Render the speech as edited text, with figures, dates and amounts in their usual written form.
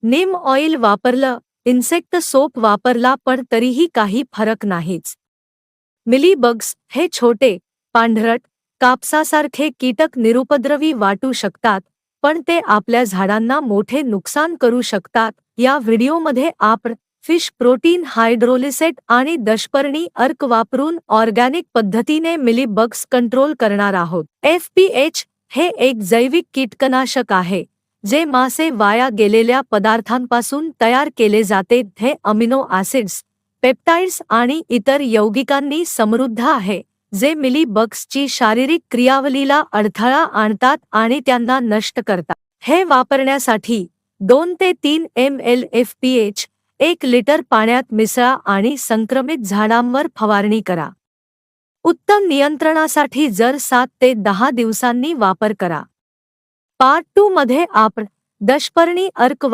नीम oil वापरलं, insect soap वापरला पण तरीही काही फरक नाहीच. मिलीबग्स हे छोटे, पांढरट, कापसासारखे कीटक निरुपद्रवी वाटू शकतात, पण ते आपल्या झाडांना मोठे नुकसान करू शकतात. या व्हिडिओमध्ये आपण फिश प्रोटीन हायड्रोलिसेट आणि दशपर्णी अर्क वापरून ऑर्गॅनिक पद्धतीने मिलीबग्स कंट्रोल करणार आहोत. FPH हे एक जैविक कीटकनाशक आहे, जे मासे वाया गेलेल्या पदार्थांपासून तयार केले जाते. हे अमिनो ॲसिड्स, पेप्टाइड्स आणि इतर यौगिकांनी समृद्ध आहे, जे मिलीबग्सची शारीरिक क्रियावलीला अडथळा आणतात आणि त्यांना नष्ट करतात. हे वापरण्यासाठी 2 ते 3 ml FPH 1 लिटर पाण्यात मिसळा आणि संक्रमित झाडांवर फवारणी करा. उत्तम नियंत्रणासाठी जर 7 ते 10 दिवसांनी वापर करा. पार्ट 2 मध्ये आपण दशपर्णी अर्क